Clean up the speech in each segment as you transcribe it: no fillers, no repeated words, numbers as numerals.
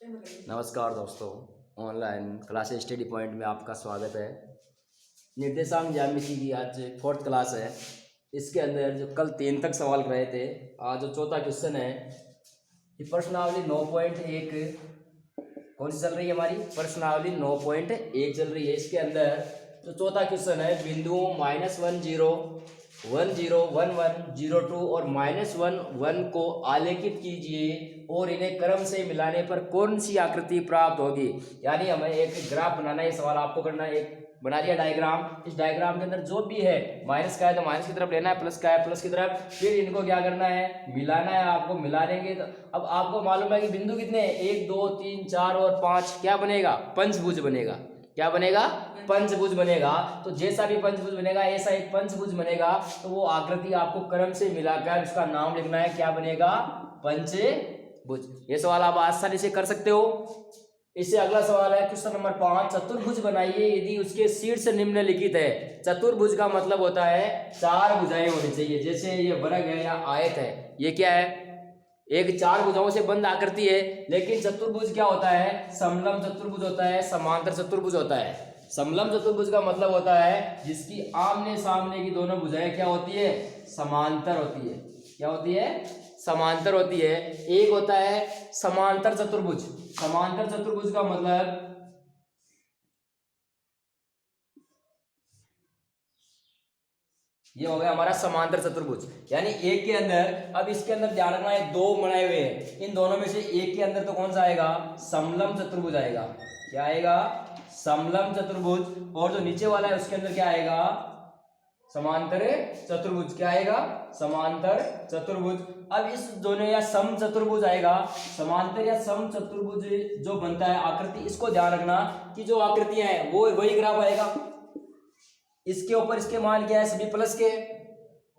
नमस्कार दोस्तों, online classes study point में आपका स्वागत है। निर्देशांक ज्यामिति की आज 4th क्लास है। इसके अंदर जो कल 3 तक सवाल रहे थे, आज जो चौथा क्वेश्चन है कि प्रश्नावली 9.1 कौन सी चल रही है? हमारी प्रश्नावली 9.1 चल रही है। इसके अंदर जो चौथा क्वेश्चन है, बिंदुओं -1 0 1 0 1 1 0 2 और -1 1 को आलेखित कीजिए और इन्हें क्रम से मिलाने पर कौन सी आकृति प्राप्त होगी। यानी हमें एक ग्राफ बनाना है। ये सवाल आपको करना है। एक बना दिया डायग्राम। इस डायग्राम के अंदर जो भी है, माइनस का है तो माइनस की तरफ लेना है, प्लस का है प्लस की तरफ, फिर इनको क्या करना है? मिलाना है। आपको मिला देंगे तो अब आपको मालूम है कि बिंदु कितने हैं? 1 2 3 4 और 5। क्या बनेगा? पंचभुज बनेगा। क्या बनेगा? पंचभुज बनेगा। तो जैसा भी पंचभुज बनेगा, ऐसा एक पंचभुज बनेगा, तो वो आकृति आपको क्रम से मिलाकर उसका नाम लिखना है। क्या बनेगा? पंचभुज। ये सवाल आप आसानी से कर सकते हो। इससे अगला सवाल है क्वेश्चन नंबर 5, चतुर्भुज बनाइए यदि उसके शीर्ष निम्नलिखित है। चतुर्भुज का मतलब होता है 4 भुजाएं होनी चाहिए। जैसे ये वर्ग है या आयत है, ये क्या है? एक 4 भुजाओं से बंद आकृति है। लेकिन चतुर्भुज क्या होता है? समलम चतुर्भुज होता है, समांतर चतुर्भुज होता है। समलम चतुर्भुज का मतलब होता है जिसकी आमने सामने की दोनों भुजाएं क्या होती है? समांतर होती है। क्या होती है? समांतर होती है। एक होता है समांतर चतुर्भुज। समांतर चतुर्भुज का मतलब ये हो गया हमारा समांतर चतुर्भुज। यानी एक के अंदर, अब इसके अंदर ध्यान रखना है, 2 बनाए हुए हैं। इन दोनों में से एक के अंदर तो कौन सा आएगा? समलम चतुर्भुज आएगा। क्या आएगा? समलम चतुर्भुज। और जो नीचे वाला है उसके अंदर क्या आएगा? समांतर चतुर्भुज। क्या आएगा? समांतर चतुर्भुज। अब इस दोनों या सम चतुर्भुज आएगा। समांतर या सम चतुर्भुज जो बनता है आकृति, इसको ध्यान रखना कि जो आकृतियां हैं वो वही ग्राफ आएगा। इसके ऊपर इसके मान क्या है? सभी प्लस के।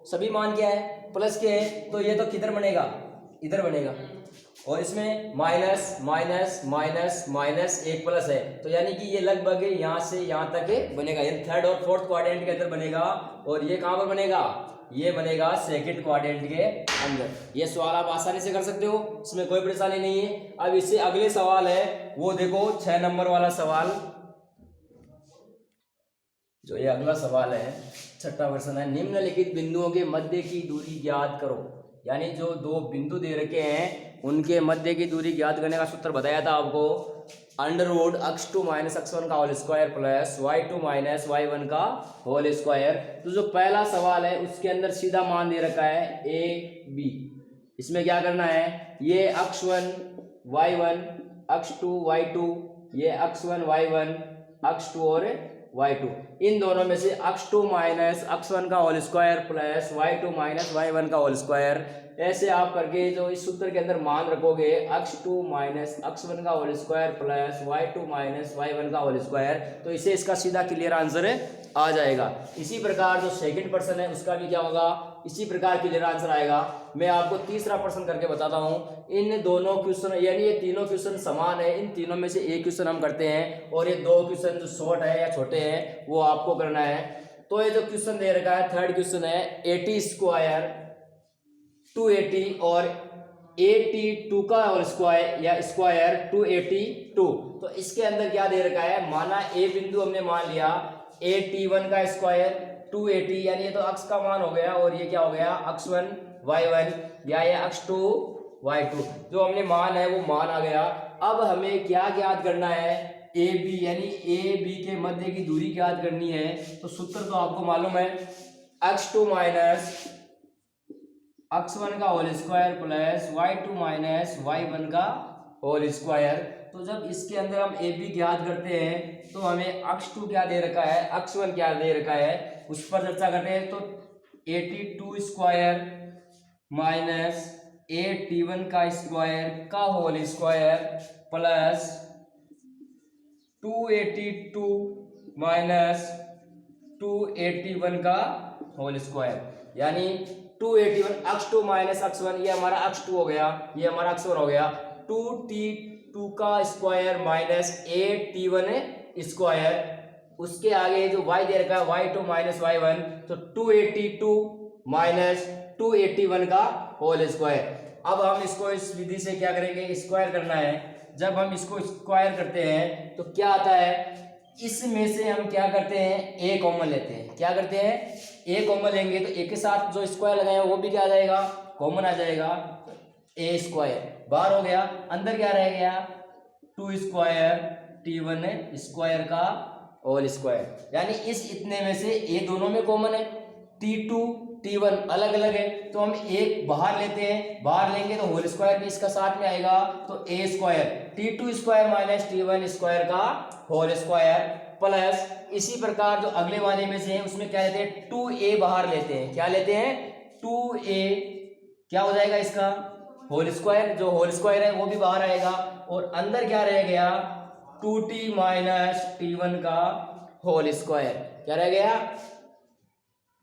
सभी मान क्या है? प्लस के है। तो ये तो किधर बनेगा? इधर बनेगा। और इसमें माइनस माइनस माइनस माइनस एक प्लस है, तो यानी कि ये लगभग यहां से यहां तक बनेगा। ये 3rd और 4th क्वाड्रेंट के अंदर बनेगा। और ये कहां पर बनेगा? ये बनेगा 2nd क्वाड्रेंट के अंदर। ये सवाल आप आसानी से कर सकते हो, इसमें कोई परेशानी नहीं है। अब इससे अगले सवाल है, वो देखो 6 नंबर वाला सवाल। जो ये अगला सवाल है, छठा क्वेश्चन है, निम्नलिखित बिंदुओं के मध्य की दूरी ज्ञात करो। यानी जो 2 बिंदु दे रखे हैं उनके मध्य की दूरी ज्ञात करने का सूत्र बताया था आपको। अंडरवुड x2 - x1 का whole square plus y2 - y1 का होल स्क्वायर। तो जो पहला सवाल है उसके अंदर सीधा मान दे रखा है a b। इसमें क्या करना है? ये x1 y1 x2 y2, ये x1 y1 x2 और y2, इन दोनों में से x2 - x1 का whole square plus y2 - y1 का होल स्क्वायर। ऐसे आप करके जो इस सूत्र के अंदर मान रखोगे x2 - x1 का whole square plus y2 - y1 का होल स्क्वायर, तो इसे इसका सीधा क्लियर आंसर आ जाएगा। इसी प्रकार जो सेकंड प्रश्न है उसका भी क्या होगा? इसी प्रकार क्लियर आंसर आएगा। मैं आपको तीसरा प्रश्न करके बताता हूं। इन दोनों क्वेश्चन, यानी ये तीनों क्वेश्चन समान है, इन तीनों में से एक क्वेश्चन हम करते हैं और ये 2 क्वेश्चन जो शॉर्ट है या छोटे हैं वो आपको करना है। तो ये जो क्वेश्चन दे रखा है, 3rd क्वेश्चन है, 80 स्क्वायर 280 और 82 का होल स्क्वायर या स्क्वायर 282। तो इसके अंदर क्या दे रखा है? माना ए बिंदु हमने मान लिया 81 का स्क्वायर 280, यानी ये तो अक्ष का मान हो गया, और ये क्या हो गया? x1 y1 या ये x2 y2। जो हमने मान है वो मान आ गया। अब हमें क्या ज्ञात करना है? ए बी, यानी ए बी के मध्य की दूरी ज्ञात करनी है। तो सूत्र तो आपको मालूम है, x2 - x1 का whole square plus y2 - y1 का होल स्क्वायर। तो जब इसके अंदर हम ए बी ज्ञात करते हैं तो हमें x2 क्या दे रखा है, x1 क्या दे रखा है, उस पर चर्चा करते हैं। तो 82 स्क्वायर माइनस 81 का स्क्वायर का होल स्क्वायर प्लस 282 माइनस 281 का होल स्क्वायर, यानी 281 x2 - x1, ये हमारा x2 हो गया, ये हमारा x1 हो गया। 2t2 का स्क्वायर माइनस 8t1 स्क्वायर, उसके आगे जो y दे रखा है y2 - y1, तो 282 माइनस 281 का होल स्क्वायर। अब हम इसको इस विधि से क्या करेंगे? स्क्वायर करना है। जब हम इसको स्क्वायर करते हैं तो क्या आता है, इसमें से हम क्या करते हैं, ए कॉमन लेते हैं। क्या करते हैं, ए कॉमन लेंगे तो ए के साथ जो स्क्वायर लगाए वो भी क्या आ जाएगा, कॉमन आ जाएगा। ए स्क्वायर बाहर हो गया, अंदर क्या रह गया, 2 स्क्वायर T1 स्क्वायर का होल स्क्वायर। यानी इस इतने में से ए दोनों में कॉमन है, T2 T1 अलग अलग है, तो हम एक बाहर लेते हैं, बाहर लेंगे तो होल स्क्वायर भी इसका साथ में आएगा, तो a square T2 square minus T1 square का होल स्क्वायर प्लस इसी प्रकार जो अगले वाले में से है उसमें क्या लेते हैं, 2a बाहर लेते हैं। क्या लेते हैं, 2a क्या हो जाएगा इसका होल स्क्वायर, जो होल स्क्वायर है वो भी बाहर आएगा, और अंदर क्या रह गया, 2t माइनस T1 का होल स्क्वायर। क्या रह गया,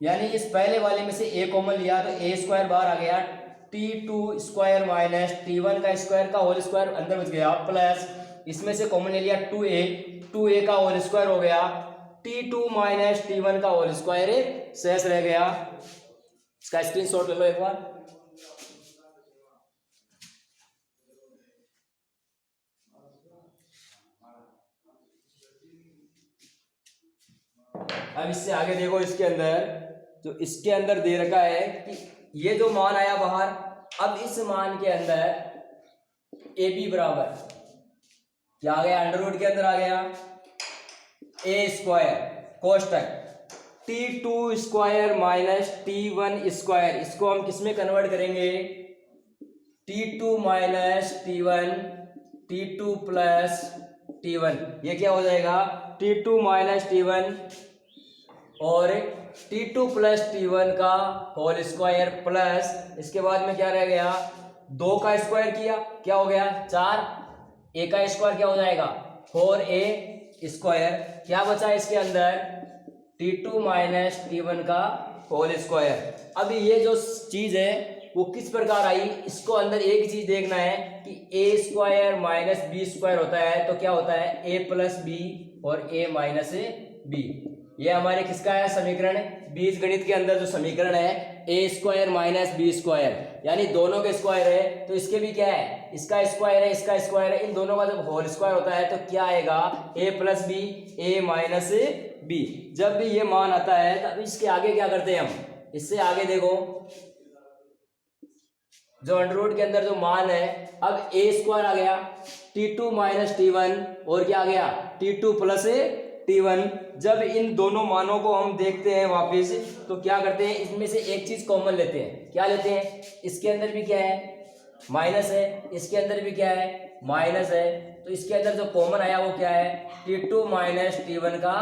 यानी इस पहले वाले में से a कॉमन लिया तो a स्क्वायर बाहर आ गया, T2 स्क्वायर माइनस T1 का स्क्वायर का होल स्क्वायर अंदर बच गया, प्लस इसमें से कॉमन ले लिया 2a का होल स्क्वायर हो गया, T2 माइनस T1 का होल स्क्वायर शेष रह गया। इसका स्क्रीनशॉट ले लो एक बार। अब इससे आगे देखो, इसके अंदर जो इसके अंदर दे रखा है कि ये जो मान आया बाहर, अब इस मान के अंदर ए बी बराबर क्या आ गया, अंडर रूट के अंदर आ गया ए स्क्वायर कोष्टक T2 square minus T1 square, इसको हम किस में कन्वर्ट करेंगे, T2 minus T1 T2 plus T1, ये क्या हो जाएगा, T2 माइनस T1 और T2 प्लस T1 का होल स्क्वायर प्लस इसके बाद में क्या रह गया, 2 का स्क्वायर किया क्या हो गया 4, a का स्क्वायर क्या हो जाएगा 4a स्क्वायर, क्या बचा इसके अंदर T2 माइनस T1 का होल स्क्वायर। अब ये जो चीज है वो किस प्रकार आई, इसको अंदर एक चीज देखना है कि a square minus B square होता है तो क्या होता है a प्लस बी और a माइनस बी। ये हमारे किसका है समीकरण, बीज गणित के अंदर जो समीकरण है ए स्क्वायर माइनस बी स्क्वायर, यानी दोनों के स्क्वायर है तो इसके भी क्या है, इसका स्क्वायर है इसका स्क्वायर है, इन दोनों का जब होल स्क्वायर होता है तो क्या आएगा ए प्लस बी ए माइनस बी। जब भी ये मान आता है तब इसके आगे क्या करते हैं हम, इससे आगे देखो जो अंडर रूट के अंदर जो मान है, अब ए स्क्वायर आ गया T2 माइनस T1 और क्या आ गया T2 प्लस T1। जब इन दोनों मानों को हम देखते हैं वापस तो क्या करते हैं, इसमें से एक चीज कॉमन लेते हैं। क्या लेते हैं, इसके अंदर भी क्या है माइनस है, इसके अंदर भी क्या है माइनस है, तो इसके अंदर जो कॉमन आया वो क्या है T2 माइनस T1 का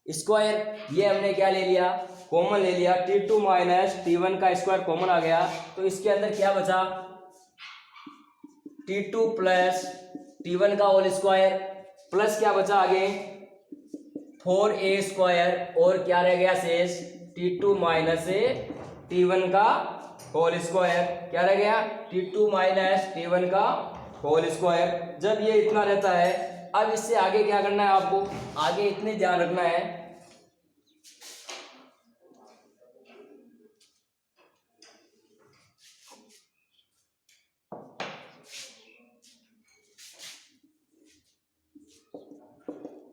स्क्वायर। ये हमने क्या ले लिया कॉमन ले लिया, T2 माइनस T1 का स्क्वायर कॉमन आ गया, तो इसके अंदर क्या बचा T2 प्लस T1 का होल स्क्वायर प्लस क्या बचा आगे 4a स्क्वायर और क्या रह गया शेष T2 माइनस T1 का होल स्क्वायर। क्या रह गया T2 माइनस T1 का होल स्क्वायर। जब ये इतना रहता है, अब इससे आगे क्या करना है आपको, आगे इतने ध्यान रखना है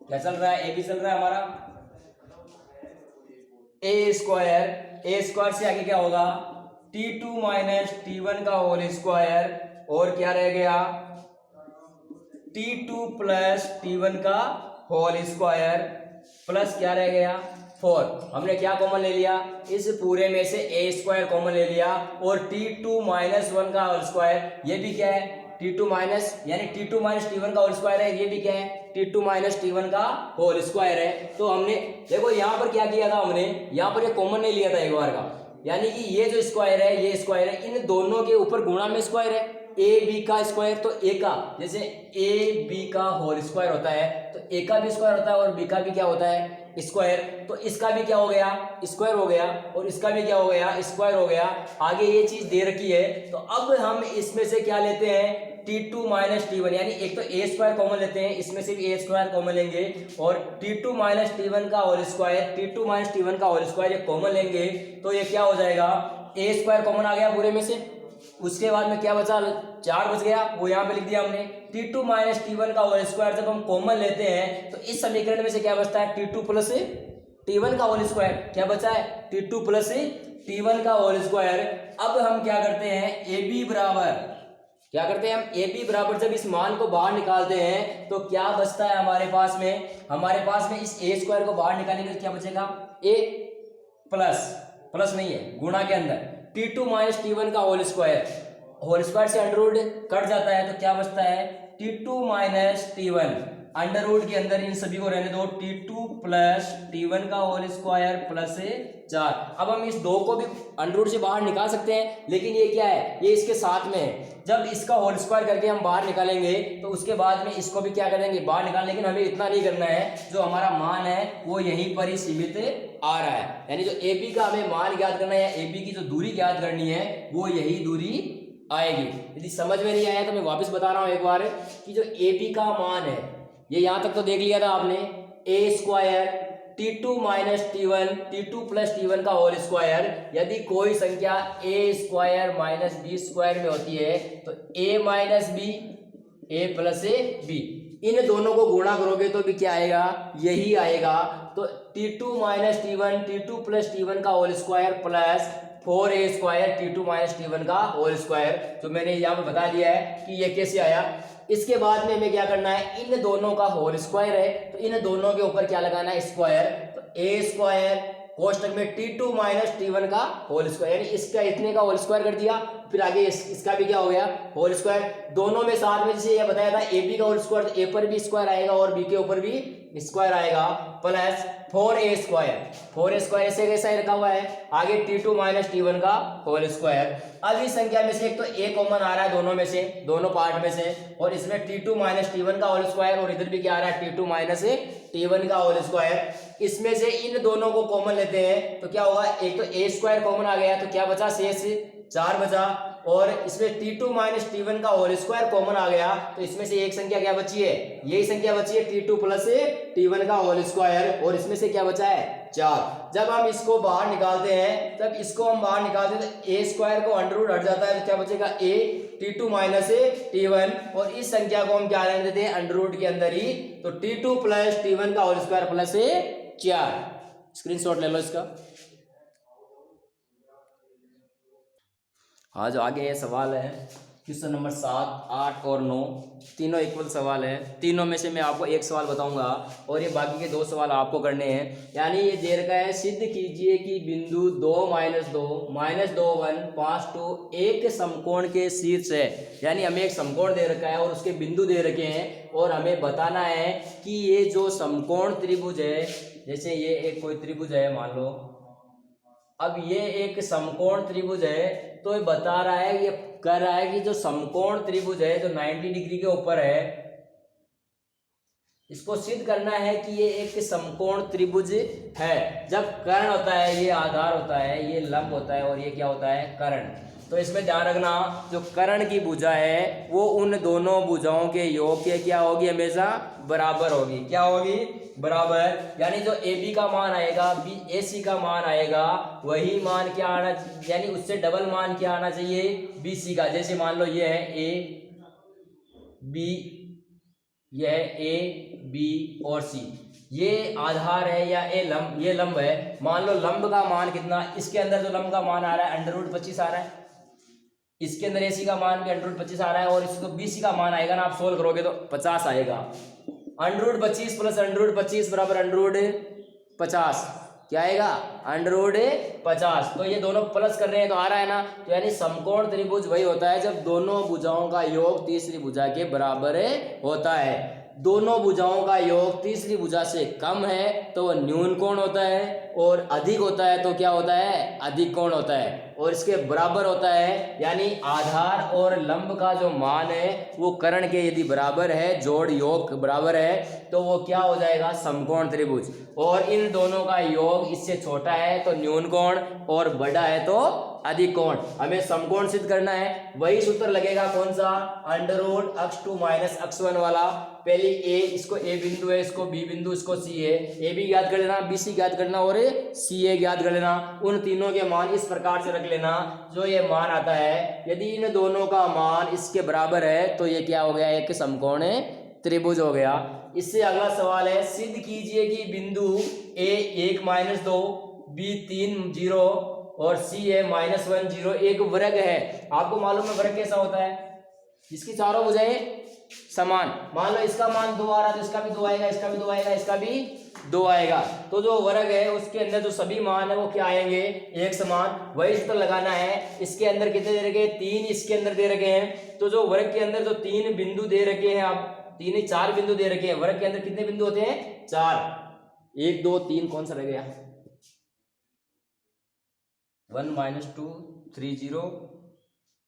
क्या चल रहा है, ए बी चल रहा है हमारा, ए स्क्वायर से आगे क्या होगा T2 माइनस T1 का होल स्क्वायर और क्या रह गया T2 प्लस T1 का होल स्क्वायर प्लस क्या रह गया 4। हमने क्या कॉमन ले लिया, इस पूरे में से ए स्क्वायर कॉमन ले लिया और T2 माइनस 1 का होल स्क्वायर, ये भी क्या है T2 माइनस यानी T2 माइनस T1 का होल स्क्वायर है, ये भी क्या है T2 माइनस T1 का होल स्क्वायर है। तो हमने देखो यहाँ पर क्या किया था, हमने यहाँ पर ये कॉमन नहीं लिया था एक बार का, यानी कि ये जो स्क्वायर है ये स्क्वायर है, इन दोनों के ऊपर गुणा में स्क्वायर है, ए बी का स्क्वायर तो ए का, जैसे ए बी का होल स्क्वायर होता है तो ए का भी स्क्वायर होता है और बी का भी क्या होता है स्क्वायर, तो इसका भी क्या हो गया स्क्वायर हो गया और इसका भी क्या हो गया स्क्वायर हो गया। आगे ये चीज दे रखी है तो अब हम इसमें से क्या लेते हैं T2 माइनस T1, यानी एक तो ए स्क्वायर कॉमन लेते हैं, इसमें से भी ए स्क्वायर कॉमन लेंगे और T2 माइनस T1 का whole square T2 minus T1 का होल स्क्वायर ये कॉमन लेंगे तो ये क्या हो जाएगा ए स्क्वायर कॉमन आ गया पूरे में से। उसके बाद में क्या बचा 4 बच गया, वो यहाँ पे लिख दिया हमने T2 माइनस T1 का होल स्क्वायर जब हम कॉमन लेते हैं तो इस समीकरण में से क्या बचता है, T2 प्लस T1 का होल स्क्वायर। क्या बचा है, T2 प्लस T1 का होल स्क्वायर। अब हम क्या करते हैं, AB बराबर, क्या करते हैं हम, AB बराबर जब इस मान को बाहर निकालते हैं तो क्या बचता है हमारे पास में, हमारे पास में इस A स्क्वायर को बाहर निकालेंगे तो क्या बचेगा, A प्लस, प्लस नहीं है, गुणा के अंदर T2 माइनस T1 का होल स्क्वायर, होल स्क्वायर से अंडर रूट कट जाता है तो क्या बचता है, T2 minus T1, under root के अंदर इन सभी को रहने दो, T2 प्लस T1 का होल स्क्वायर प्लस 4। अब हम इस 2 को भी अंडर रूट से बाहर निकाल सकते हैं, लेकिन ये क्या है, ये इसके साथ में है। जब इसका होल स्क्वायर करके हम बाहर निकालेंगे तो उसके बाद में इसको भी क्या करेंगे, बाहर निकाल, लेकिन हमें इतना नहीं करना है, जो हमारा मान है वो यहीं पर ही सीमित आ रहा है। यानी जो AB का हमें मान ज्ञात करना है या AB की जो दूरी ज्ञात करनी है वो यही दूरी आएगी। यदि समझ में नहीं आया तो मैं वापस बता रहा हूं एक बार कि जो AB का मान है, ये यहां तक तो देख लिया था आपने, A square T2 minus T1, T2 plus T1 का होल स्क्वायर। यदि कोई संख्या A square minus B square में होती है तो A minus B, A plus B, इन दोनों को गुणा करोगे तो भी क्या आएगा, यही आएगा। तो T2 minus T1, T2 plus T1 का whole square plus 4A square T2 minus T1 का होल स्क्वायर, जो मैंने यहाँ पे बता दिया है कि ये कैसे आया। इसके बाद में हमें क्या करना है, इन दोनों का होल स्क्वायर है तो इन दोनों के ऊपर क्या लगाना है, स्क्वायर। तो A स्क्वायर कोष्टक में T2 माइनस T1 का होल स्क्वायर, यानी इसका इतने का होल स्क्वायर कर दिया, फिर आगे इसका भी क्या हो गया, होल स्क्वायर। दोनों में साथ में जैसे ये बताया था AB का होल स्क्वायर, तो A पर भी स्क्वायर आएगा और B के ऊपर भी स्क्वायर आएगा, plus 4A square, 4A square ऐसे कैसा ही रखा हुआ है, आगे T2 माइनस T1 का होल स्क्वायर। अब इस संख्या में से एक तो A कॉमन आ रहा है दोनों में से, दोनों पार्ट में से, और इसमें T2 माइनस T1 का होल स्क्वायर, और इधर भी क्या आ रहा है, T2 माइनस T1 का होल स्क्वायर। इसमें से इन दोनों को कॉमन लेते हैं तो क्या होगा, एक तो A स्क्वायर कॉमन आ गया तो क्या बचा, शेष 4 बचा, और इसमें T2 माइनस T1 का होल स्क्वायर कॉमन आ गया तो इसमें से एक संख्या क्या बची है, यही संख्या बची है T2 प्लस T1 का होल स्क्वायर, और इसमें से क्या बचा है, 4। जब हम इसको बाहर निकालते हैं, तब इसको हम बाहर निकालते हैं तो A स्क्वायर को अंडर रूट हट जाता है तो क्या बचेगा, A T2 माइनस T1, और इस संख्या को हम क्या रहने देते हैं, अंडर रूट के अंदर ही, तो T2 प्लस T1 का होल स्क्वायर प्लस 4। स्क्रीनशॉट ले लो इसका। हाँ, जो आगे ये सवाल है क्वेश्चन नंबर 7, 8 और 9, तीनों इक्वल सवाल है। तीनों में से मैं आपको एक सवाल बताऊंगा और ये बाकी के 2 सवाल आपको करने हैं। यानी ये दे रखा है, सिद्ध कीजिए कि बिंदु 2 माइनस 2 माइनस 2 1 5 2 एक समकोण के शीर्ष है। यानी हमें एक समकोण दे रखा है और उसके बिंदु दे रखे हैं और हमें बताना है कि ये जो समकोण त्रिभुज है, जैसे ये एक कोई त्रिभुज है मान लो, अब ये एक समकोण त्रिभुज है तो ये बता रहा है, ये कह रहा है कि जो समकोण त्रिभुज है जो 90 डिग्री के ऊपर है, इसको सिद्ध करना है कि ये एक समकोण त्रिभुज है। जब कर्ण होता है, ये आधार होता है, ये लंब होता है और ये क्या होता है, कर्ण। तो इसमें ध्यान रखना, जो कर्ण की भुजा है वो उन दोनों भुजाओं के योग के क्या होगी, हमेशा बराबर होगी। क्या होगी, बराबर। यानी जो AB का मान आएगा, BAC का मान आएगा, वही मान क्या आना, यानी उससे डबल मान क्या आना चाहिए, BC का। जैसे मान लो ये है A B, यह है A B और C, ये आधार है या ये लंब है। मान लो लंब का मान कितना, इसके अंदर जो लंब का मान आ रहा है अंडर रूट 25 आ रहा है, इसके अंदर AC का मान भी अंडर रूट 25 आ रहा है, और इसको BC का मान आएगा ना, आप सोल्व करोगे तो 50 आएगा। Under root 25 plus under root 25 बराबर अंडर रूट 50, क्या आएगा, अंडर रूट 50। तो ये दोनों प्लस कर रहे हैं तो आ रहा है ना। तो यानी समकोण त्रिभुज वही होता है जब दोनों भुजाओं का योग तीसरी भुजा के बराबर होता है। दोनों भुजाओं का योग तीसरी भुजा से कम है तो वह न्यून कोण होता है, और अधिक होता है तो क्या होता है, अधिक कोण होता है, और इसके बराबर होता है। यानी आधार और लंब का जो मान है वो कर्ण के यदि बराबर है, जोड़ योग बराबर है, तो वो क्या हो जाएगा, समकोण त्रिभुज। और इन दोनों का योग इससे छोटा है तो न्यून कोण, और बड़ा है तो अधिक कोण। हमें समकोण सिद्ध करना है, वही सूत्र लगेगा, कौन सा, under root x2 minus x1 वाला। पहले A, इसको A बिंदु है, इसको B बिंदु, इसको C है, AB ज्ञात कर लेना, BC ज्ञात करना और CA ज्ञात कर लेना। उन तीनों के मान इस प्रकार से रख रख लेना, जो ये मान आता है यदि इन दोनों का मान इसके बराबर है तो ये क्या हो गया, एक समकोण त्रिभुज हो गया। इससे अगला सवाल है, सिद्ध कीजिए कि बिंदु ए 1-2, बी 3-0 और सी है -1-0 एक वर्ग है। आपको मालूम है वर्ग कैसा होता है, जिसकी चारों भुजाएं समान। मान लो इसका मान 2 आ रहा है तो इसका भी 2 आएगा, इसका भी 2 आएगा, इसका भी 2 आएगा। तो जो वर्ग है उसके अंदर जो सभी मान है वो क्या आएंगे, एक समान। वही सूत्र लगाना है। इसके अंदर कितने दे रखे हैं, 3 इसके अंदर दे रखे हैं। तो जो वर्ग के अंदर जो 3 बिंदु दे रखे हैं, आप 4 बिंदु दे रखे हैं। वर्ग के अंदर कितने बिंदु होते हैं, 4। 1 2 3 कौन सा रह गया, 1 -2 3 0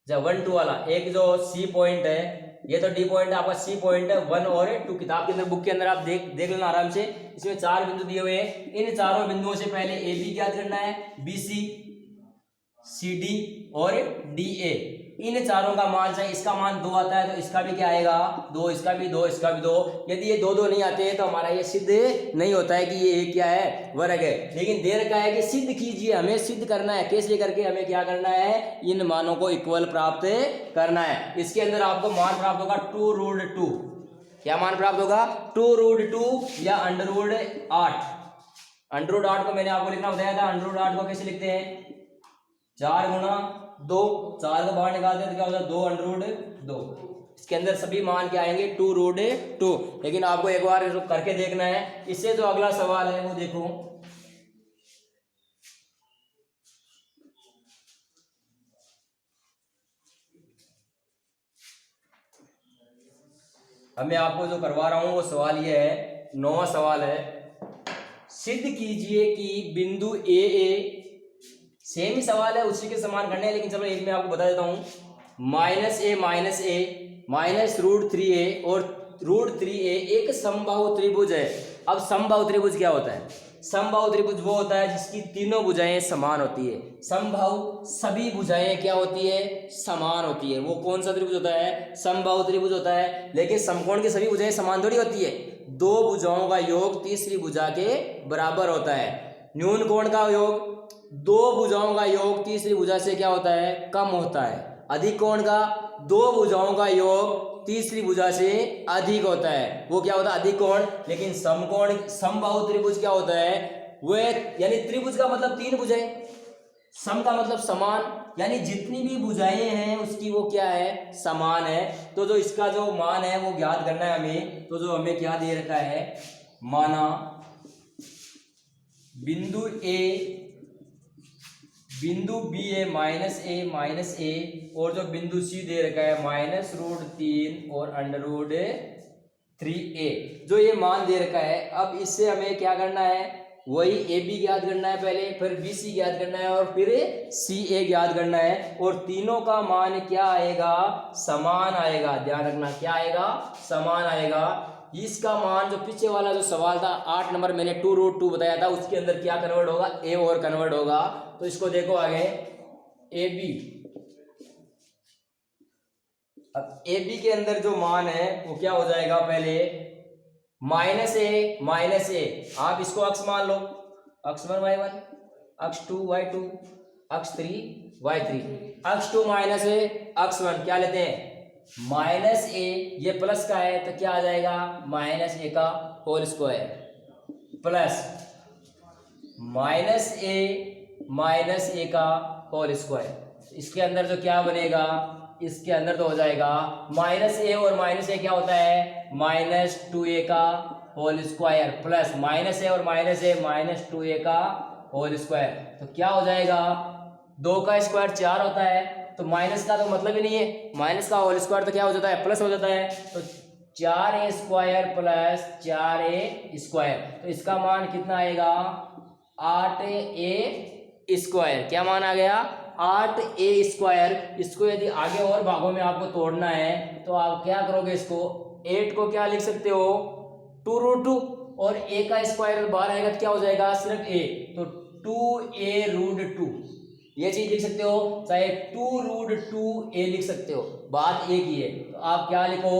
1 2 वाला। एक जो सी पॉइंट है, ये तो डी पॉइंट है, आपका सी पॉइंट है 1 और 2। किताब के अंदर बुक के अंदर आप देख लेना आराम से। इसमें 4 बिंदु दिए हुए हैं। इन चारों बिंदुओं से पहले ए बी ज्ञात करना है, बी सी, सी डी और डी ए। इन चारों का मान चाहिए। इसका मान 2 आता है तो इसका भी क्या आएगा, 2, इसका भी 2, इसका भी 2। यदि ये 2 2 नहीं आते हैं तो हमारा ये सिद्ध नहीं होता है कि ये क्या है, वर्ग है। लेकिन दे रखा है कि सिद्ध कीजिए, हमें सिद्ध करना है। कैसे करके, हमें क्या करना है, इन मानों को इक्वल प्राप्त करना है। इसके अंदर आपको मान प्राप्त होगा 2√2। क्या मान प्राप्त होगा, 2√2 या √8। √8 को मैंने आपको लिखना बताया था। √8 को कैसे लिखते हैं, 4 गुणा 2, 4 को बाहर निकालते हैं तो क्या होता है, 2√2। इसके अंदर सभी मान क्या आएंगे, 2√2। लेकिन आपको एक बार करके देखना है। इससे जो अगला सवाल है वो देखो, अब मैं आपको जो करवा रहा हूं वो सवाल ये है, 9वां सवाल है। सिद्ध कीजिए कि बिंदु ए सेम ही सवाल है, उसी के समान करने हैं। लेकिन चलो एक मैं आपको बता देता हूं, -a -√3a और √3a एक समबाहु त्रिभुज है। अब समबाहु त्रिभुज क्या होता है, समबाहु त्रिभुज वो होता है जिसकी तीनों भुजाएं समान होती है। समबाहु सभी भुजाएं क्या होती है, समान होती है। वो कौन सा त्रिभुज होता है, समबाहु त्रिभुज होता है। लेकिन समकोण की सभी भुजाएं समान थोड़ी होती है। 2 भुजाओं का योग तीसरी भुजा के बराबर होता है। न्यून कोण का योग 2 भुजाओं का योग तीसरी भुजा से क्या होता है, कम होता है। अधिक कोण का 2 भुजाओं का योग तीसरी भुजा से अधिक होता है, वो क्या होता है, अधिक कोण। लेकिन समकोण समबाहु त्रिभुज क्या होता है, वह यानी त्रिभुज का मतलब 3 भुजाएं, सम का मतलब समान, यानी जितनी भी भुजाएं हैं उसकी वो क्या है, समान है। तो जो इसका जो मान है वो ज्ञात करना है हमें। तो जो हमें क्या दे रखा है, माना बिंदु ए बिंदु बी है -a और जो बिंदु सी दे रखा है -√3 और √3a, जो ये मान दे रखा है। अब इससे हमें क्या करना है, वही ए बी ज्ञात करना है पहले, फिर बी सी ज्ञात करना है और फिर सी ए ज्ञात करना है। और तीनों का मान क्या आएगा, समान आएगा। ध्यान रखना क्या आएगा, समान आएगा। इसका मान जो पीछे वाला जो सवाल था 8 नंबर मैंने 2√2 बताया था, उसके अंदर क्या कन्वर्ट होगा, ए और कन्वर्ट होगा। तो इसको देखो आगे, ए बी। अब ए बी के अंदर जो मान है वो क्या हो जाएगा, पहले -a आप इसको अक्ष मान लो, अक्ष 1 y1, अक्ष 2 y2, अक्ष 3 y3। अक्ष 2 -a, अक्ष 1 क्या लेते हैं, -a, ये प्लस का है तो क्या आ जाएगा, -a का होल स्क्वायर प्लस -a का होल स्क्वायर। इसके अंदर जो क्या बनेगा, इसके अंदर तो हो जाएगा -a और -a क्या होता है, -2a का होल स्क्वायर प्लस -a और -2a का होल स्क्वायर। तो क्या हो जाएगा, 2 का स्क्वायर 4 होता है, तो माइनस का तो मतलब ही नहीं है, माइनस का होल स्क्वायर तो क्या हो जाता है, प्लस हो जाता है। तो 4a square plus 4a square, तो इसका मान कितना आएगा, 8a स्क्वायर। क्या मान आ गया, 8a स्क्वायर। इसको यदि आगे और भागों में आपको तोड़ना है तो आप क्या करोगे, इसको 8 को क्या लिख सकते हो, 2√2 और a का स्क्वायर बाहर आएगा तो क्या हो जाएगा, सिर्फ a, तो 2a√2 ये चीज लिख सकते हो, चाहे 2√2a लिख सकते हो, बात एक ही है। तो आप क्या लिखो,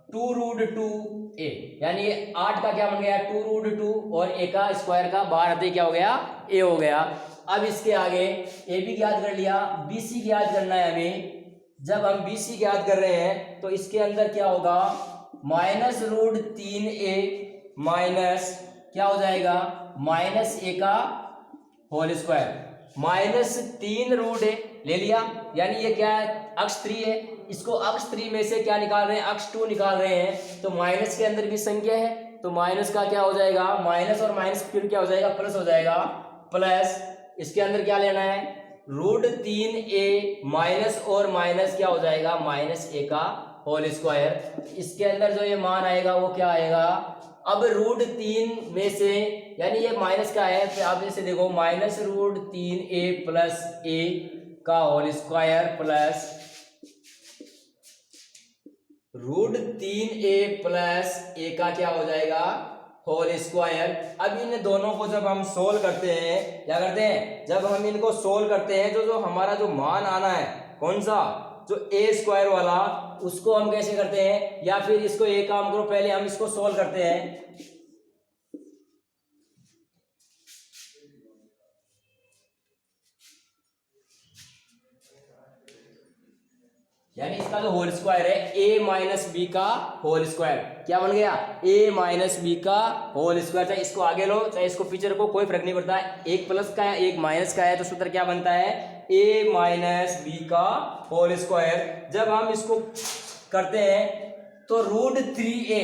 2√2a, यानी 8 का क्या बन गया, 2√2 और a का स्क्वायर का बाहर आते क्या हो गया, a हो गया। अब इसके आगे ए बी ज्ञात कर लिया, बी सी ज्ञात करना है हमें। जब हम बी सी ज्ञात कर रहे हैं तो इसके अंदर क्या होगा, -√3a माइनस क्या हो जाएगा, -a का होल स्क्वायर, -3√a ले लिया, यानी ये क्या है, अक्ष 3 है, इसको अक्ष 3 में से क्या निकाल रहे हैं, अक्ष 2 निकाल रहे हैं, तो माइनस के अंदर भी संख्या है, तो माइनस का क्या हो जाएगा, माइनस और माइनस फिर क्या हो जाएगा, प्लस हो जाएगा, प्लस इसके अंदर क्या लेना है, √3a माइनस और माइनस क्या हो जाएगा, -a का होल स्क्वायर। इसके अंदर जो ये मान आएगा वो क्या आएगा, अब √3 में से, यानी ये माइनस का है, तो आप इसे देखो, -√3a प्लस a का whole square plus √3a plus a का क्या हो जाएगा, होल स्क्वायर। अब इन दोनों को जब हम सोल्व करते हैं, क्या करते हैं, जब हम इनको सोल्व करते हैं, जो हमारा जो मान आना है, कौन सा, जो a स्क्वायर वाला, उसको हम कैसे करते हैं, या फिर इसको एक काम करो, पहले हम इसको सोल्व करते हैं। यानी इसका जो होल स्क्वायर है a माइनस बी का होल स्क्वायर, क्या बन गया, a माइनस बी का होल स्क्वायर। चाहे इसको आगे लो चाहे इसको पीछे रखो, कोई फर्क नहीं पड़ता है, एक प्लस का है एक माइनस का है, तो सूत्र क्या बनता है, a माइनस बी का होल स्क्वायर। जब हम इसको करते हैं तो √3a,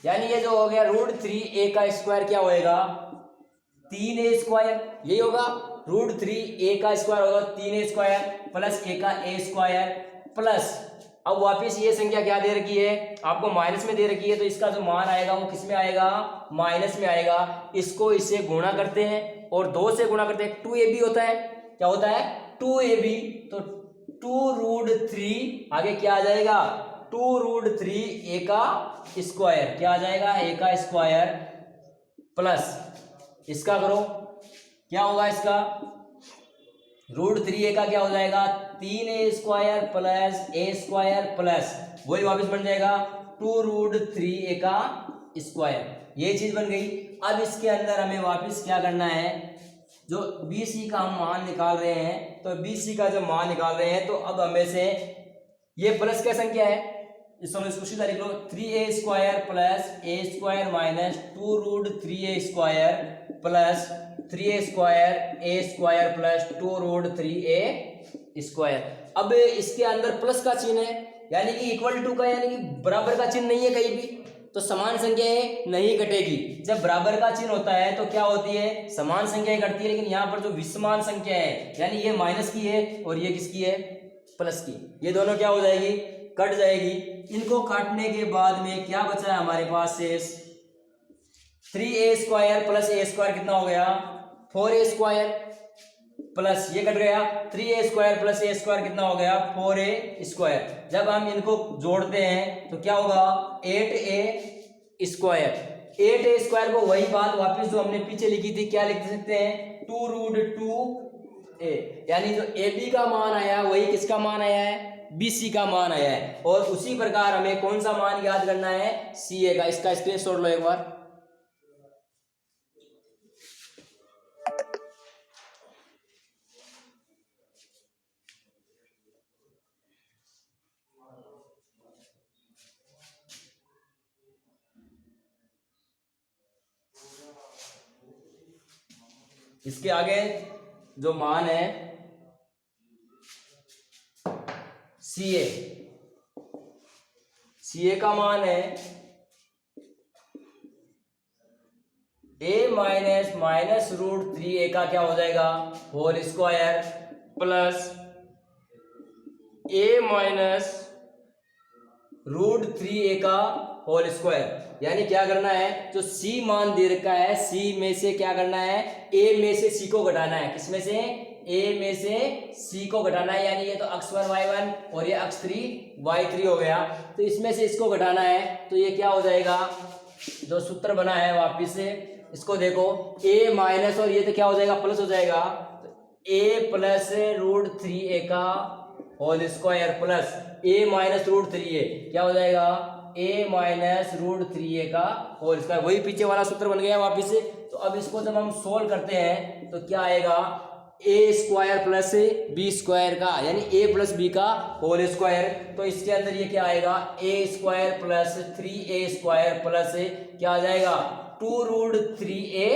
यानी ये जो हो गया √3a का स्क्वायर क्या होएगा, 3a स्क्वायर, यही होगा, √3a का स्क्वायर होगा 3a स्क्वायर प्लस a का a स्क्वायर प्लस, अब वापस ये संख्या क्या दे रखी है, आपको माइनस में दे रखी है, तो इसका जो मान आएगा वो किस में आएगा, माइनस में आएगा। इसको इससे गुणा करते हैं और 2 से गुणा करते हैं, 2ab होता है, क्या होता है, 2ab, तो 2√3 आगे क्या आ जाएगा, 2√3a का स्क्वायर, क्या आ जाएगा, a का स्क्वायर प्लस इसका करो, क्या होगा इसका, √3a का क्या हो जाएगा, 3a square plus a square plus वही वापस बन जाएगा 2√3a का स्क्वायर, ये चीज बन गई। अब इसके अंदर हमें वापस क्या करना है, जो BC का हम मान निकाल रहे हैं, तो BC का जो मान निकाल रहे हैं, तो अब हमें से ये प्लस क्या संख्या है, इसको सीधा लिख लो, 3a square plus a square minus 2√3a square plus 3a square a square plus 2√3a square. अब इसके अंदर प्लस का चिन्ह है, यानी कि इक्वल टू का, यानी कि बराबर का चिन्ह नहीं है कहीं भी, तो समान संख्याएं नहीं कटेगी। जब बराबर का चिन्ह होता है तो क्या होती है, समान संख्याएं कटती है, लेकिन यहाँ पर जो विषमान संख्या है, यानी ये माइनस की है और ये किसकी है, प्लस की, ये दोनों क्या हो जाएगी, कट जाएगी। इनको काटने के बाद में क्या बचा है हमारे पास शेष, 3a square plus a square कितना हो गया, 4a स्क्वायर प्लस ये कट गया, 3a square plus a square कितना हो गया, 4a स्क्वायर। जब हम इनको जोड़ते हैं तो क्या होगा, 8a स्क्वायर, 8a स्क्वायर को वही बात वापस जो हमने पीछे लिखी थी, क्या लिख सकते हैं, 2√2a, यानी जो ab का मान आया वही किसका मान आया है, BC का मान आया है। और उसी प्रकार हमें कौन सा मान याद करना है, CA का। इसका स्क्रीनशॉट लो एक बार। इसके आगे जो मान है CA, CA का मान है a माइनस √3a का क्या हो जाएगा, whole square plus a minus √3a का होल स्क्वायर। यानी क्या करना है, जो C मान दे रखा है, C में से क्या करना है, A में से C को घटाना है, किसमें से, A में से C को घटाना है, यानी ये तो अक्ष 1 y1 और ये अक्ष 3 y3 हो गया, तो इसमें से इसको घटाना है, तो ये क्या हो जाएगा, जो सूत्र बना है वापिस से इसको देखो, A माइनस और ये तो क्या हो जाएगा, प्लस हो जाएगा, तो A प्लस √3a का whole square plus A minus √3a क्या हो जाएगा, a माइनस √3a का होल स्क्वायर, वही पीछे वाला सूत्र बन गया वापिस से। तो अब इसको जब हम सोल्व करते हैं तो क्या आएगा, a square plus b square का, यानी ए प्लस बी का होल स्क्वायर। तो इसके अंदर ये क्या आएगा, a square plus 3a square plus क्या आ जाएगा 2√3a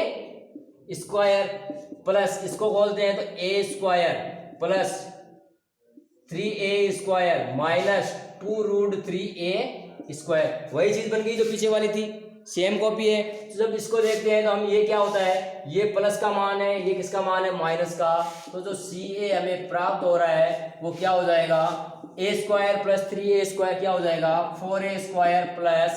स्क्वायर प्लस इसको बोलते हैं तो a square plus 3a square minus 2√3a square. वही चीज बन गई जो पीछे वाली थी, सेम कॉपी है। तो जब इसको देखते हैं तो हम ये क्या होता है, ये प्लस का मान है, ये किसका मान है माइनस का। तो जो CA हमें प्राप्त हो रहा है वो क्या हो जाएगा, a square plus 3a square क्या हो जाएगा 4a square plus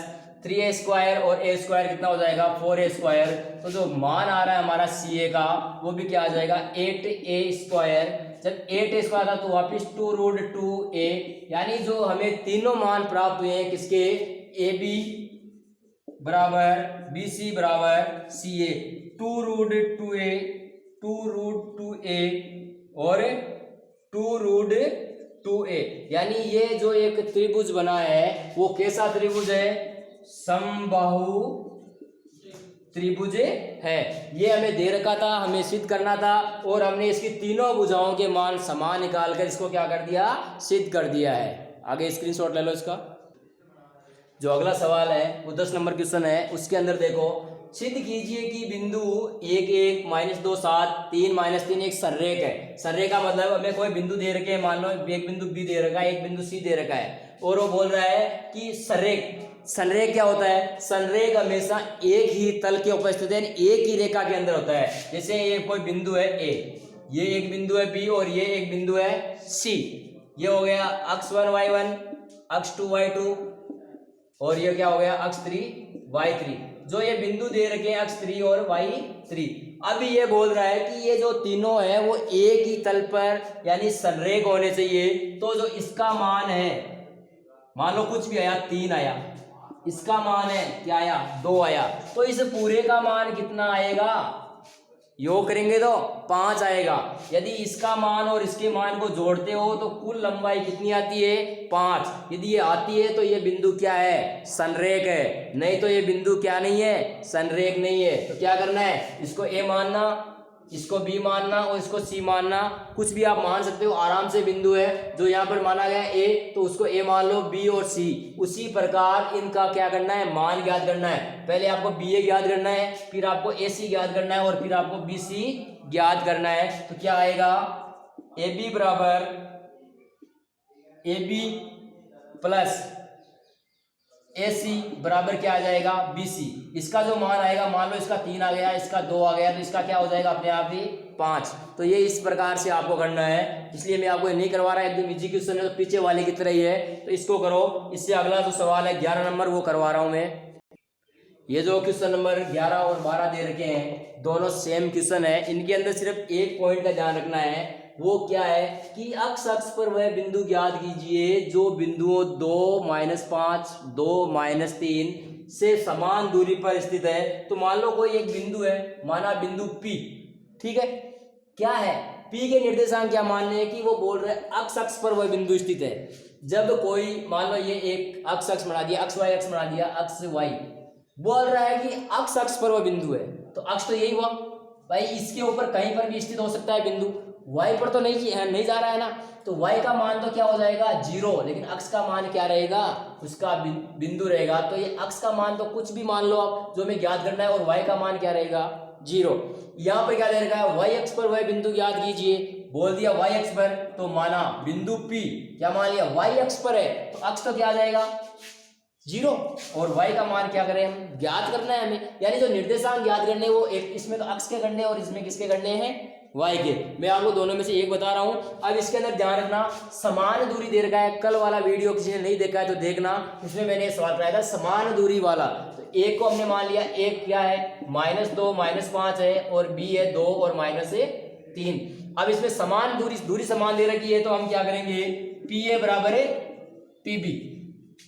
3a square और a स्क्वायर कितना हो जाएगा 4a स्क्वायर। तो जो मान आ रहा है हमारा CA का वो भी क्या आ जाएगा 8a स्क्वायर। जब 8a स्क्वायर था तो वापिस 2√2a, यानी जो हमें तीनों मान प्राप्त हुए हैं किसके, AB बराबर BC बराबर CA, 2√2a और 2√2a, यानी ये जो एक त्रिभुज बना है वो कैसा त्रिभुज है, समबाहु त्रिभुज है। ये हमें दे रखा था, हमें सिद्ध करना था और हमने इसकी तीनों भुजाओं के मान समान निकालकर इसको क्या कर दिया, सिद्ध कर दिया है। आगे स्क्रीनशॉट ले लो इसका। जो अगला सवाल है वो 10 नंबर क्वेश्चन है, उसके अंदर देखो, सिद्ध कीजिए कि बिंदु 1 1 -2 7 3 -3 एक संरेख है। संरेख का मतलब हमें कोई बिंदु दे रखे हैं, मान लो एक बिंदु B दे रखा है, एक बिंदु C दे रखा है, और वो बोल रहा है कि संरेख। संरेख क्या होता है, संरेख हमेशा एक ही तल के ऊपर स्थित है, एक ही रेखा के अंदर होता है। जैसे ये कोई बिंदु है A, ये एक बिंदु है B और ये एक बिंदु है C। ये हो गया अक्ष 1 y1, अक्ष 2 y2 और ये क्या हो गया अक्ष 3 y3। जो ये बिंदु दे रखे हैं अक्ष 3 और y3। अब ये बोल रहा है कि ये जो तीनों है वो एक ही तल पर यानी संरेख होने चाहिए। तो जो इसका मान है, मान लो कुछ भी आया 3 आया, इसका मान है क्या आया 2 आया, तो इस पूरे का मान कितना आएगा, योग करेंगे तो 5 आएगा। यदि इसका मान और इसके मान को जोड़ते हो तो कुल लंबाई कितनी आती है 5। यदि ये आती है तो ये बिंदु क्या है, संरेख है, नहीं तो ये बिंदु क्या नहीं है, संरेख नहीं है। तो क्या करना है, इसको A मानना, इसको B मानना और इसको C मानना। कुछ भी आप मान सकते हो, आराम से बिंदु है जो यहाँ पर माना गया A, तो उसको A मान लो, B और C। उसी प्रकार इनका क्या करना है, मान ज्ञात करना है। पहले आपको BA ज्ञात करना है, फिर आपको AC ज्ञात करना है और फिर आपको BC ज्ञात करना है। तो क्या आएगा, AB बराबर AB प्लस AC बराबर क्या आ जाएगा BC। इसका जो मान आएगा, मान लो इसका 3 आ गया, इसका 2 आ गया, तो इसका क्या हो जाएगा अपने आप ही 5। तो ये इस प्रकार से आपको करना है, इसलिए मैं आपको ये नहीं करवा रहा, एकदम इजी क्वेश्चन है, तो पीछे वाले की तरह ही है, तो इसको करो। इससे अगला जो सवाल है 11 नंबर वो करवा रहा हूं मैं। ये जो क्वेश्चन नंबर 11 और 12 दे रखे हैं दोनों सेम क्वेश्चन है, इनके अंदर सिर्फ एक पॉइंट का ध्यान रखना है, वो क्या है कि अक्ष पर वह बिंदु ज्ञात कीजिए जो बिंदुओं 2 -5 2 -3 से समान दूरी पर स्थित है। तो मान लो कोई एक बिंदु है, माना बिंदु P, ठीक है, क्या है P के निर्देशांक क्या मानने हैं कि वो बोल रहे हैं अक्ष पर वह बिंदु स्थित है। जब कोई मान लो ये एक अक्ष बना दिया, अक्ष y अक्ष बना दिया, अक्ष y बोल रहा है कि अक्ष पर वह बिंदु है, तो अक्ष तो यही हुआ भाई, इसके ऊपर कहीं पर भी स्थित हो सकता है बिंदु, y पर तो नहीं जा रहा है ना, तो y का मान तो क्या हो जाएगा 0, लेकिन अक्ष का मान क्या रहेगा, उसका बिंदु रहेगा। तो ये अक्ष का मान तो कुछ भी मान लो आप जो हमें ज्ञात करना है, और y का मान क्या रहेगा 0। यहाँ पर क्या दे रखा है, y अक्ष पर वह बिंदु ज्ञात कीजिए, बोल दिया y अक्ष पर, तो माना बिंदु P क्या मान लिया y अक्ष पर है, तो अक्ष तो क्या आ जाएगा 0, और y का मान क्या करें हम ज्ञात करना है हमें, यानी जो निर्देशांक ज्ञात करने हैं वो एक इसमें तो अक्ष के करने हैं और इसमें किसके करने हैं y के। मैं आपको दोनों में से एक बता रहा हूं। अब इसके अंदर ध्यान रखना, समान दूरी दे रखा है, कल वाला वीडियो किसी ने नहीं देखा है तो देखना, इसमें मैंने सवाल कराया था समान दूरी वाला। तो एक को हमने मान लिया, एक क्या है -2 -5 है और b है 2 और -3। अब इसमें समान दूरी समान दे रखी है, तो हम क्या करेंगे PA बराबर है PB,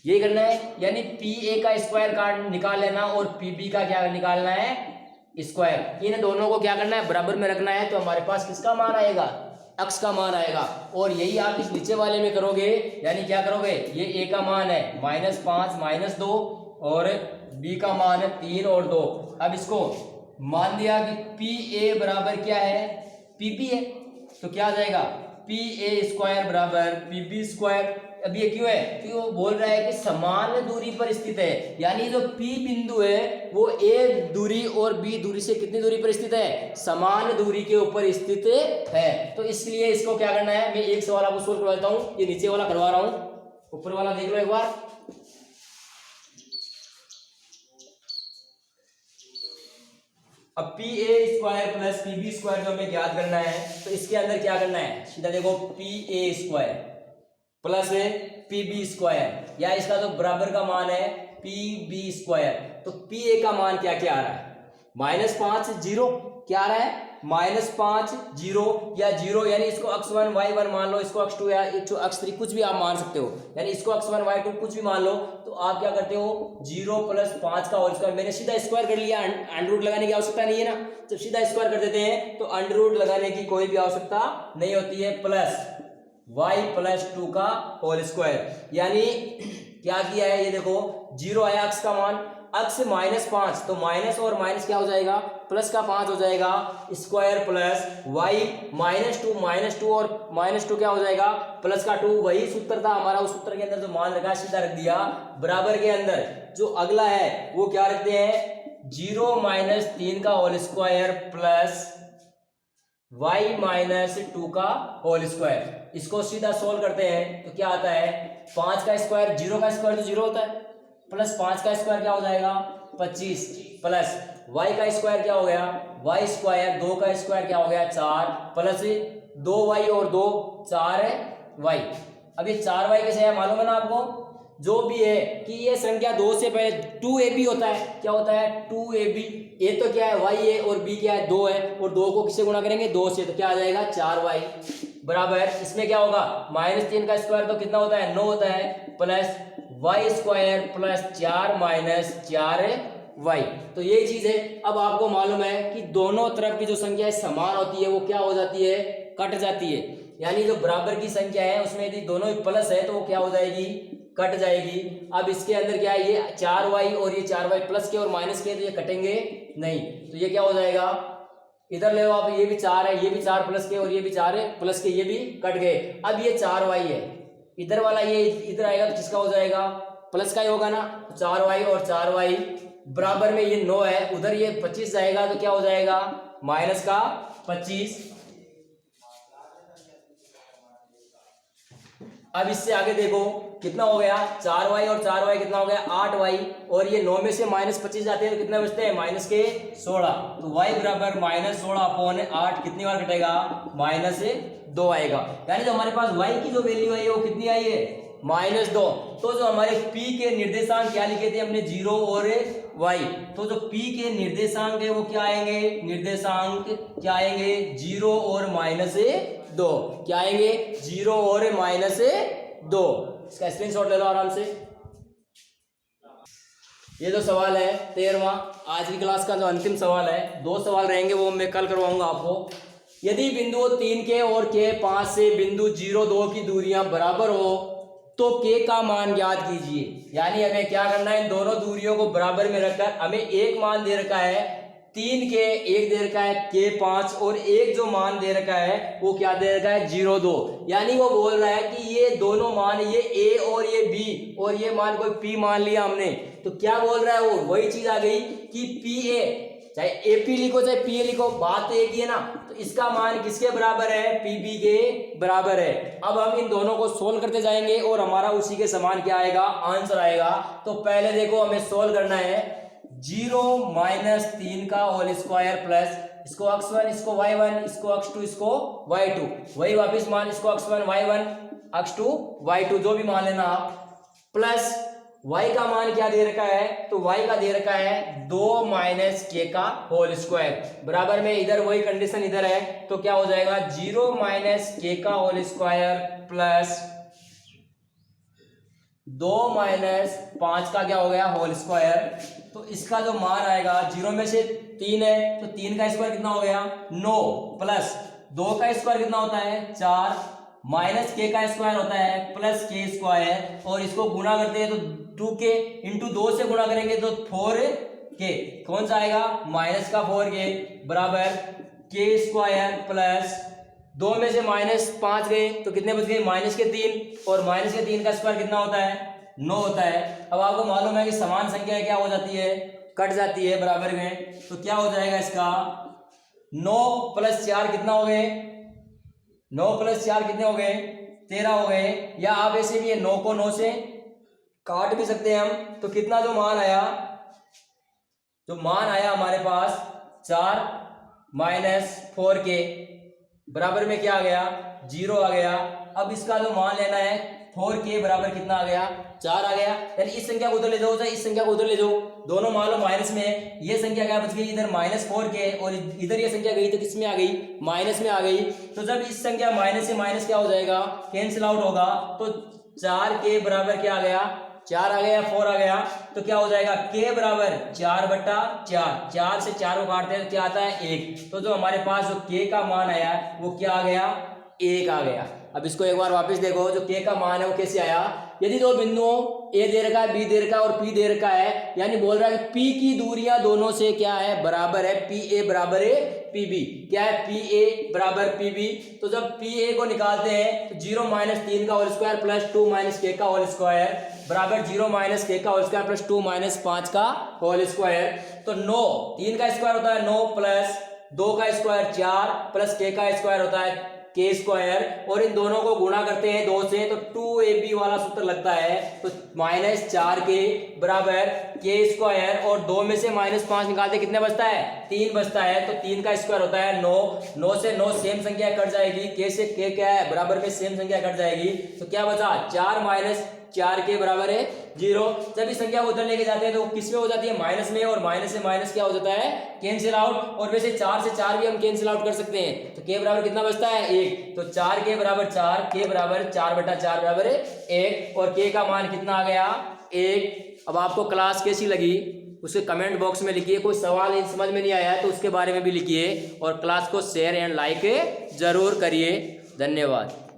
ये करना है, यानी PA का स्क्वायर काट निकाल लेना और PB का क्या निकालना है स्क्वायर। इन दोनों को क्या करना है बराबर में रखना है, तो हमारे पास किसका मान आएगा अक्ष का मान आएगा। और यही आप इस नीचे वाले में करोगे, यानी क्या करोगे, ये A का मान है -5 -2 और B का मान है 3 और 2। अब इसको मान दिया कि PA बराबर क्या है PB है, तो क्या आ जाएगा पी ए स्क्वायर बराबर पी बी स्क्वायर। अब ये क्यों है? क्योंकि वो बोल रहा है कि समान दूरी पर स्थित है, यानी जो P बिंदु है वो ए दूरी और B दूरी से कितनी दूरी पर स्थित है? समान दूरी के ऊपर स्थित है। तो इसलिए इसको क्या करना है, मैं एक सवाल आपको सोल्व करवा देता हूं, ये नीचे वाला करवा रहा हूं, ऊपर वाला देख लो एक बार। अब P A square plus P B square जो हमें ज्ञात करना है, तो इसके अंदर क्या करना है, सीधा देखो P A square plus P B square, या इसका जो बराबर का मान है पी बी स्क्वायर। तो पी ए का मान क्या क्या आ रहा है? -5 0, क्या आ रहा है? -5 0 या 0, यानी इसको x1 y1 मान लो, इसको x2 या x3 कुछ भी आप मान सकते हो, यानी इसको x1 y2 कुछ भी मान लो। तो आप क्या करते हो 0 + 5 का होल स्क्वायर, मैंने सीधा स्क्वायर कर लिया, अंडर रूट लगाने की आवश्यकता नहीं है ना, जब सीधा स्क्वायर कर देते हैं तो अंडर रूट लगाने की कोई भी आवश्यकता नहीं होती है, प्लस y + 2 का होल स्क्वायर। यानी क्या किया है, ये देखो 0 आया x का मान, x -5, तो माइनस और माइनस क्या हो जाएगा, प्लस का 5 हो जाएगा, स्क्वायर प्लस y -2 और -2 क्या हो जाएगा, प्लस का 2। वही सूत्र था हमारा, उस सूत्र के अंदर जो मान रखा सीधा रख दिया, बराबर के अंदर जो अगला है वो क्या रखते हैं 0 - 3 का होल स्क्वायर प्लस y -2 का होल स्क्वायर। इसको सीधा सोल्व करते हैं तो क्या आता है 5 का स्क्वायर, 0 का स्क्वायर तो 0 होता है, प्लस 5 का स्क्वायर क्या हो जाएगा 25, प्लस y का स्क्वायर क्या हो गया y स्क्वायर, 2 का स्क्वायर क्या हो गया 4, प्लस 2y और 2 4 है y। अब ये 4y कैसे है मालूम है ना आपको, जो भी है कि ये संख्या 2 से पहले 2ab होता है, क्या होता है 2ab, a तो क्या है y है और b क्या है 2 है, और 2 को किससे गुणा करेंगे 2 से, तो क्या आ जाएगा 4y बराबर, इसमें क्या होगा -3 का स्क्वायर तो कितना होता है 9 होता है, plus y square plus 4 - 4y। तो यही चीज है। अब आपको मालूम है कि दोनों तरफ की जो संख्या समान होती है वो क्या हो जाती है, कट जाती है, यानी जो बराबर की संख्या है उसमें यदि दोनों ही प्लस है तो वो क्या हो जाएगी, कट जाएगी। अब इसके अंदर क्या है, ये 4y और ये 4y प्लस के और माइनस के, तो ये कटेंगे नहीं, तो ये क्या हो जाएगा, इधर ले लो आप, ये भी 4 है, ये भी 4 प्लस के और ये भी 4 है प्लस के, ये भी कट गए। अब ये 4y है, इधर वाला ये इधर आएगा तो किसका हो जाएगा, प्लस का ही होगा ना, 4y और 4y बराबर में ये 9 है, उधर ये 25 जाएगा तो क्या हो जाएगा माइनस का 25। अब इससे आगे देखो कितना हो गया 4y और 4y कितना हो गया 8y, और ये 9 में से -25 जाते हैं तो कितने बचते हैं -16, तो y बराबर -16/8 कितनी बार कटेगा -2 आएगा, यानी जो हमारे पास y की जो वैल्यू आई है वो कितनी आई है -2। तो जो हमारे p के निर्देशांक क्या लिखे थे हमने 0 और y, तो जो p के निर्देशांक है वो क्या आएंगे, निर्देशांक क्या आएंगे 0 और -2, क्या आएंगे 0 और -2। इसका स्क्रीनशॉट ले लो आराम से। ये जो सवाल है 13वां, आज की क्लास का जो अंतिम सवाल है, 2 सवाल रहेंगे वो मैं कल करवाऊंगा आपको। यदि बिंदु 3 के और के 5 से बिंदु 0 2 की दूरियां बराबर हो तो के का मान ज्ञात कीजिए। यानी हमें क्या करना है, इन दोनों दूरियों को बराबर में रखकर हमें एक मान दे रखा है 3 के, एक दे रखा है के 5, और एक जो मान दे रखा है वो क्या दे रखा है 0 2। यानी वो बोल रहा है कि ये दोनों मान, ये a और ये b, और ये मान कोई p मान लिया हमने, तो क्या बोल रहा है वो, वही चीज आ गई कि pa, चाहे AP लिखो चाहे PA लिखो, बात तो एक ही है ना, तो इसका मान किसके बराबर है, PB के बराबर है। अब हम इन दोनों को सोल्व करते जाएंगे और हमारा उसी के समान क्या आएगा, आंसर आएगा। तो पहले देखो हमें सोल्व करना है 0 - 3 का होल स्क्वायर प्लस इसको x1 इसको y1 इसको x2 इसको y2, वही वापिस मान इसको x1 y1 x2 y2 जो भी मान लेना आप, प्लस y का मान क्या दे रखा है, तो y का दे रखा है 2 - k का होल स्क्वायर, बराबर में इधर वही कंडीशन इधर है, तो क्या हो जाएगा 0 - k का होल स्क्वायर प्लस 2 - 5 का क्या हो गया होल स्क्वायर। तो इसका जो मान आएगा 0 में से 3 है तो 3 का स्क्वायर कितना हो गया 9, प्लस 2 का स्क्वायर कितना होता है 4, माइनस के का स्क्वायर होता है प्लस के स्क्वायर, और इसको गुणा करते हैं तो 2k इंटू 2 से गुणा करेंगे तो 4k, कौन सा आएगा -4k बराबर के स्क्वायर प्लस 2 में से -5 गए तो कितने बच गए, -3, और -3 का स्क्वायर कितना होता है, 9 होता है। अब आपको मालूम है कि समान संख्या क्या हो जाती है, कट जाती है बराबर में, तो क्या हो जाएगा इसका 9 + 4 कितना हो गए, 9 + 4 कितने हो गए, 13 हो गए। या आप ऐसे भी 9 को 9 से काट भी सकते हैं हम, तो कितना जो मान आया हमारे पास 4 - 4k बराबर में क्या आ गया, 0 आ गया। अब इसका जो मान लेना है 4k बराबर कितना आ गया, 4 आ गया। यानी इस संख्या को उधर ले जाओ, चाहे इस संख्या को उधर ले जाओ, दोनों मान लो माइनस में है। ये संख्या क्या बच गई, इधर -4k, और इधर ये संख्या गई तो किस में आ गई, माइनस में आ गई। तो जब इस संख्या माइनस से माइनस क्या हो जाएगा, कैंसिल आउट होगा, तो 4k बराबर क्या आ गया, 4 आ गया, 4 आ गया। तो क्या हो जाएगा, k बराबर 4/4, 4 से 4 को काटते हैं तो क्या आता है, 1। तो जो हमारे पास जो k का मान आया वो क्या आ गया, 1 आ गया। अब इसको एक बार वापस देखो, जो k का मान है वो कैसे आया। यदि दो बिंदुओं a दे रखा है, b दे रखा है और p दे रखा है, यानी बोल रहा है कि p की दूरियां दोनों से क्या है, बराबर है, pa बराबर है pb। क्या है, pa बराबर pb। तो जब pa को निकालते हैं तो 0 - 3 का होल स्क्वायर प्लस 2 - k का होल स्क्वायर बराबर 0 - k का होल स्क्वायर प्लस 2 - 5 का होल स्क्वायर। तो 9, 3 का स्क्वायर होता है 9 प्लस 2 का स्क्वायर 4 प्लस k का स्क्वायर होता है k स्क्वायर, और इन दोनों को गुणा करते हैं 2 से तो 2ab वाला सूत्र लगता है। तो -4k बराबर k स्क्वायर, और 2 में से -5 निकालते कितने बचता है, 3 बचता है। तो 3 का स्क्वायर होता है 9, 9 से 9 सेम संख्या कट जाएगी, k से k क्या है, बराबर में सेम संख्या कट जाएगी। तो क्या बचा, 4 - 4k बराबर है 0। जब इस संख्या को उधर लेके जाते हैं तो किस में हो जाती है, माइनस में, और माइनस से माइनस क्या हो जाता है, कैंसिल आउट। और वैसे 4 से 4 भी हम कैंसिल आउट कर सकते हैं। तो k बराबर कितना बचता है, 1। तो 4k बराबर 4, k बराबर 4/4 बराबर है 1, और k का मान कितना आ गया, 1। अब आपको क्लास कैसी लगी उसके कमेंट बॉक्स में लिखिए। कोई सवाल समझ में नहीं आया तो उसके बारे में भी लिखिए, और क्लास को शेयर एंड लाइक जरूर करिए। धन्यवाद।